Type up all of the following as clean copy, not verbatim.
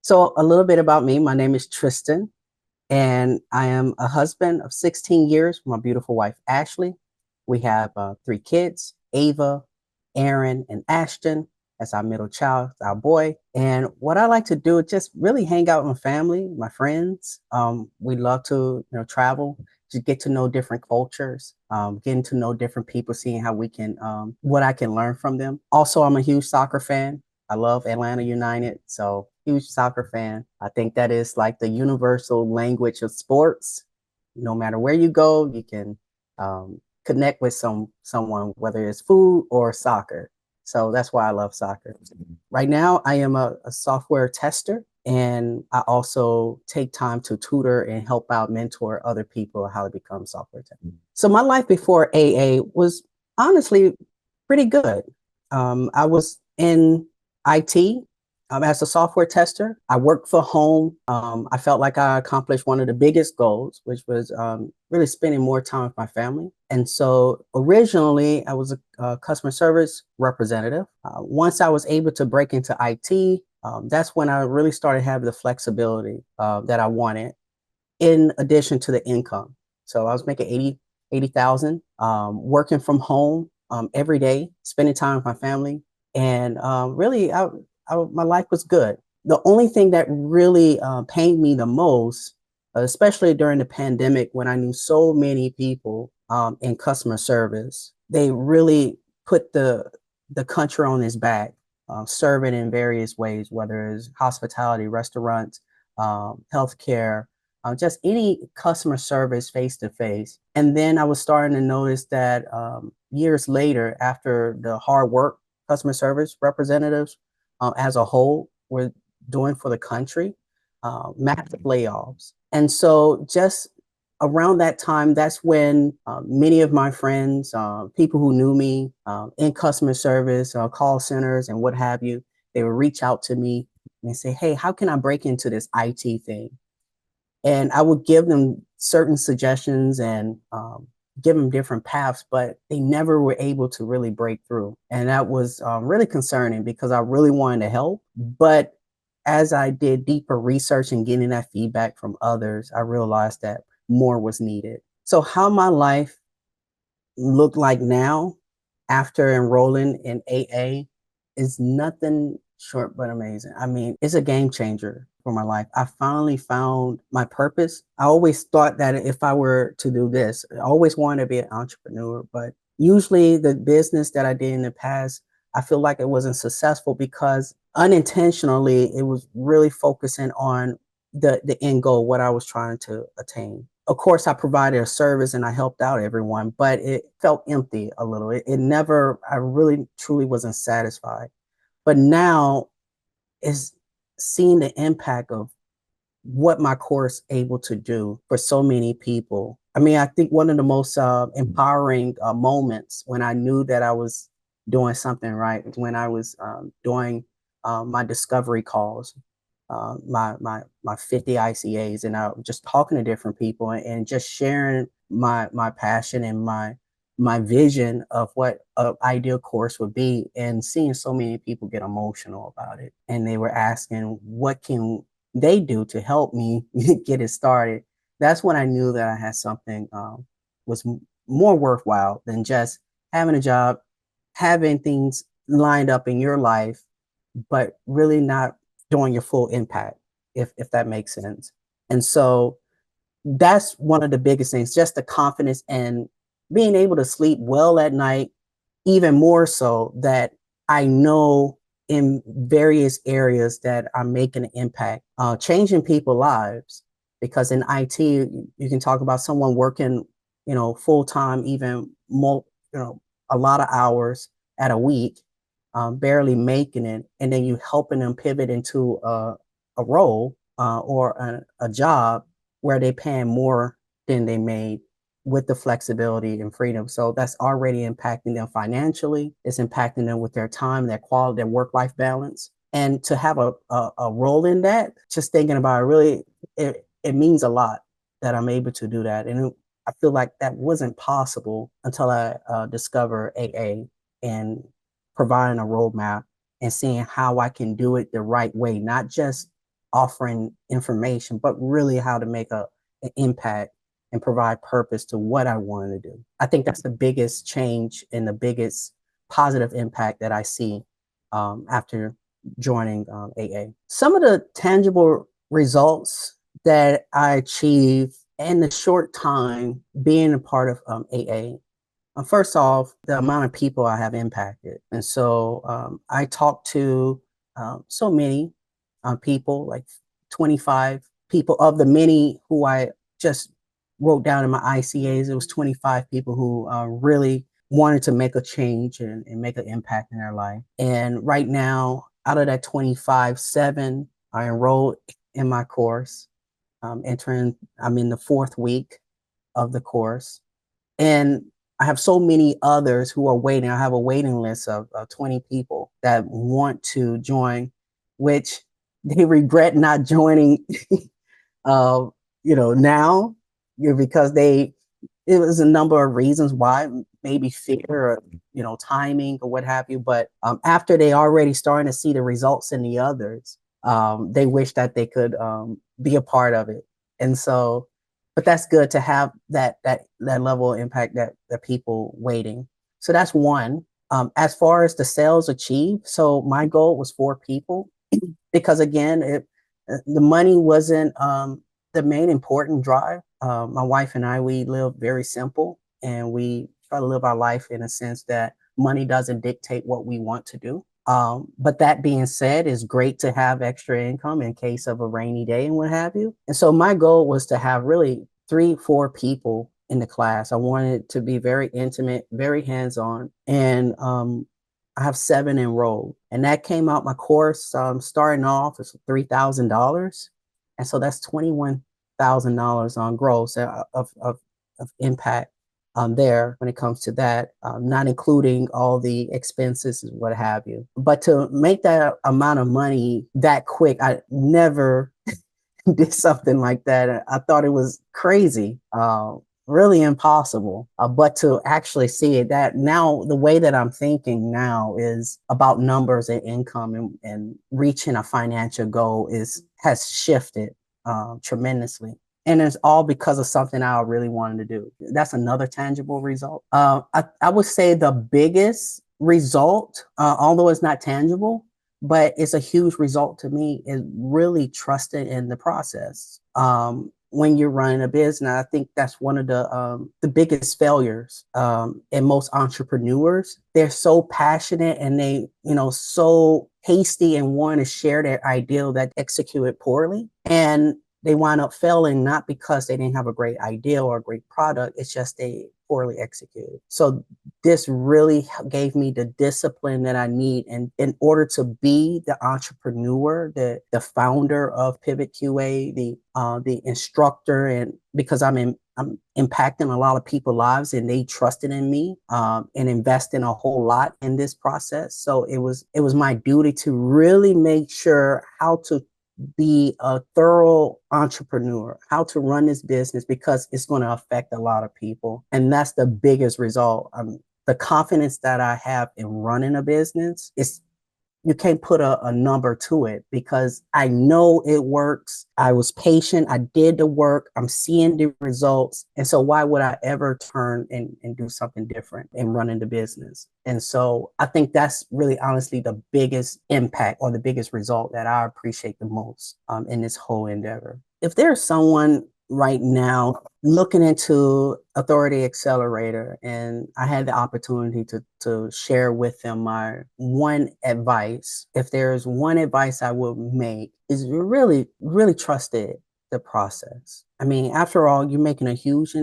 So a little bit about me. My name is Tristen, and I am a husband of 16 years with my beautiful wife, Ashley. We have three kids, Ava, Aaron, and Ashton. That's our middle child, our boy. And what I like to do is just really hang out with my family, my friends. We love to, travel, to get to know different cultures, getting to know different people, seeing how we can, what I can learn from them. Also, I'm a huge soccer fan. I love Atlanta United, so huge soccer fan. I think that is like the universal language of sports. No matter where you go, you can connect with someone, whether it's food or soccer. So that's why I love soccer. Right now, I am a software tester, and I also take time to tutor and help out, mentor other people how to become software testers. So my life before AA was honestly pretty good. I was in IT as a software tester. I worked for home. I felt like I accomplished one of the biggest goals, which was really spending more time with my family. And so originally, I was a customer service representative. Once I was able to break into IT, that's when I really started having the flexibility that I wanted, in addition to the income. So I was making 80,000, working from home every day, spending time with my family. And really, my life was good. The only thing that really pained me the most, especially during the pandemic when I knew so many people in customer service, they really put the country on its back, serving in various ways, whether it's hospitality, restaurants, healthcare, just any customer service face to face. And then I was starting to notice that years later, after the hard work customer service representatives as a whole were doing for the country, massive layoffs. And so just around that time, that's when many of my friends, people who knew me in customer service, call centers, and what have you, they would reach out to me and say, "Hey, how can I break into this IT thing?" And I would give them certain suggestions and give them different paths, but they never were able to really break through. And that was really concerning because I really wanted to help. But as I did deeper research and getting that feedback from others, I realized that more was needed. So, how my life looked like now after enrolling in AA is nothing short but amazing. I mean, it's a game changer for my life. I finally found my purpose. I always thought that if I were to do this, I always wanted to be an entrepreneur, but usually the business that I did in the past, I feel like it wasn't successful because unintentionally it was really focusing on the end goal, what I was trying to attain. Of course, I provided a service and I helped out everyone, but it felt empty a little. It never, I really truly wasn't satisfied. But now is seeing the impact of what my course able to do for so many people. I mean, I think one of the most empowering moments when I knew that I was doing something right was when I was doing my discovery calls, my 50 ICAs, and I was just talking to different people and just sharing my passion and my vision of what an ideal course would be, and seeing so many people get emotional about it. And they were asking, what can they do to help me get it started? That's when I knew that I had something was more worthwhile than just having a job, having things lined up in your life, but really not doing your full impact, if that makes sense. And so that's one of the biggest things, just the confidence and being able to sleep well at night, even more so that I know in various areas that I'm making an impact, changing people's lives. Because in IT, you can talk about someone working, full time, even more, a lot of hours at a week, barely making it, and then you helping them pivot into a role or a job where they paying more than they made, with the flexibility and freedom. So that's already impacting them financially. It's impacting them with their time, their quality, their work-life balance. And to have a role in that, just thinking about it, really, it means a lot that I'm able to do that. And I feel like that wasn't possible until I discovered AA and providing a roadmap and seeing how I can do it the right way, not just offering information, but really how to make an impact and provide purpose to what I want to do. I think that's the biggest change and the biggest positive impact that I see after joining AA. Some of the tangible results that I achieved in the short time being a part of AA. First off, the amount of people I have impacted. And so I talked to so many people, like 25 people of the many who I just wrote down in my ICAs. It was 25 people who really wanted to make a change and make an impact in their life. And right now, out of that 25, 7 are enrolled in my course. I'm in the 4th week of the course. And I have so many others who are waiting. I have a waiting list of 20 people that want to join, which they regret not joining, uh, now, because it was a number of reasons why, maybe fear or, timing or what have you. But after they already starting to see the results in the others, they wish that they could be a part of it. And so, but that's good to have that level of impact that the people waiting. So that's one. As far as the sales achieved, so my goal was 4 people because again, the money wasn't the main important drive. My wife and I, we live very simple, and we try to live our life in a sense that money doesn't dictate what we want to do. But that being said, it's great to have extra income in case of a rainy day and what have you. And so my goal was to have really 3, 4 people in the class. I wanted it to be very intimate, very hands-on, and I have 7 enrolled. And that came out my course starting off is $3,000. And so that's $21,000 on gross of impact there when it comes to that, not including all the expenses and what have you. But to make that amount of money that quick, I never did something like that. I thought it was crazy, really impossible. But to actually see it, that now the way that I'm thinking now is about numbers and income, and reaching a financial goal has shifted tremendously. And it's all because of something I really wanted to do. That's another tangible result. I would say the biggest result, although it's not tangible, but it's a huge result to me, is really trusting in the process. When you're running a business, I think that's one of the biggest failures in most entrepreneurs. They're so passionate and they, so hasty and want to share their ideal that execute it poorly. And they wind up failing, not because they didn't have a great idea or a great product. It's just they poorly executed. So this really gave me the discipline that I need, and in order to be the entrepreneur, the founder of Pivot QA, the instructor, and because I'm impacting a lot of people's lives, and they trusted in me and investing a whole lot in this process. So it was my duty to really make sure how to be a thorough entrepreneur, how to run this business, because it's going to affect a lot of people. And that's the biggest result. The confidence that I have in running a business is, you can't put a number to it, because I know it works. I was patient. I did the work. I'm seeing the results. And so why would I ever turn and do something different in running the business? And so I think that's really honestly the biggest impact or the biggest result that I appreciate the most in this whole endeavor. If there's someone right now looking into Authority Accelerator, and I had the opportunity to share with them my one advice, if there's one advice I would make, is really, really trust the process. I mean, after all, you're making a huge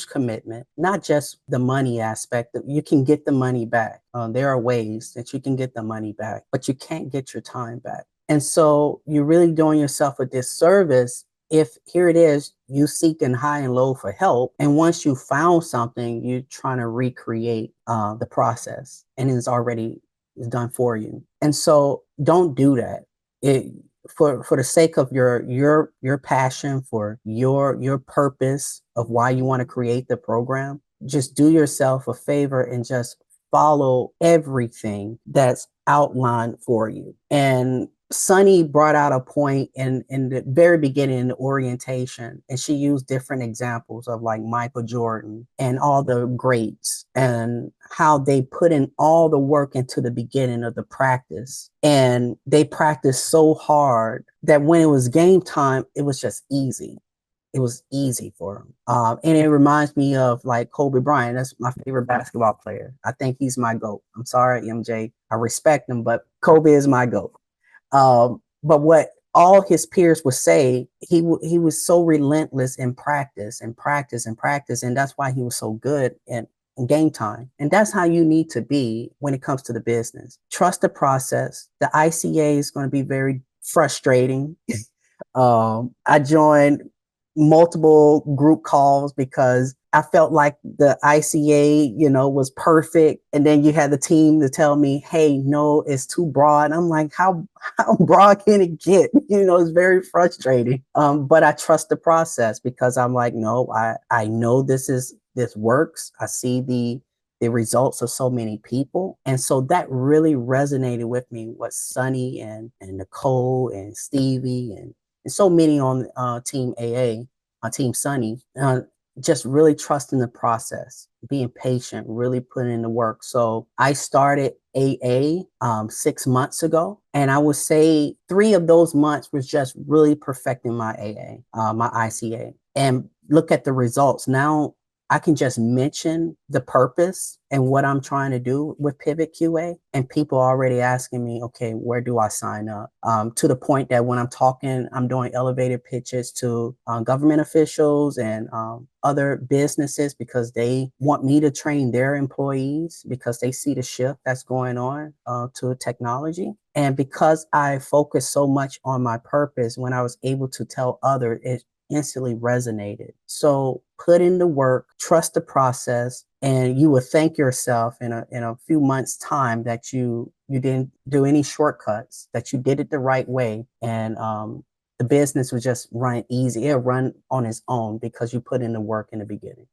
commitment, not just the money aspect. You can get the money back. There are ways that you can get the money back, but you can't get your time back. And so you're really doing yourself a disservice if, here it is, you seeking high and low for help, and once you found something, you're trying to recreate the process, and it's already done for you. And so don't do that. For the sake of your passion, for your purpose of why you want to create the program, just do yourself a favor and just follow everything that's outlined for you. And Sunny brought out a point in the very beginning in the orientation, and she used different examples of like Michael Jordan and all the greats and how they put in all the work into the beginning of the practice. And they practiced so hard that when it was game time, it was just easy. It was easy for him. And it reminds me of like Kobe Bryant. That's my favorite basketball player. I think he's my GOAT. I'm sorry, MJ. I respect him, but Kobe is my GOAT. But what all his peers would say, he was so relentless in practice and practice and practice, and that's why he was so good in game time. And that's how you need to be when it comes to the business. Trust the process. The ICA is going to be very frustrating. I joined multiple group calls because I felt like the ICA, was perfect. And then you had the team to tell me, hey, no, it's too broad. And I'm like, how broad can it get? It's very frustrating. But I trust the process because I'm like, no, I know this works. I see the results of so many people. And so that really resonated with me, what Sunny and Nicole and Stevie and so many on Team AA, Team Sunny, just really trusting the process, being patient, really putting in the work. So I started AA 6 months ago, and I would say 3 of those months was just really perfecting my AA, my ICA, and look at the results. Now I can just mention the purpose and what I'm trying to do with Pivot QA, and people are already asking me, okay, where do I sign up? To the point that when I'm doing elevated pitches to government officials and other businesses because they want me to train their employees because they see the shift that's going on to technology. And because I focus so much on my purpose, when I was able to tell others, it instantly resonated. So put in the work, trust the process, and you will thank yourself in a few months' time that you didn't do any shortcuts, that you did it the right way, and the business was just run easy. It'll run on its own because you put in the work in the beginning.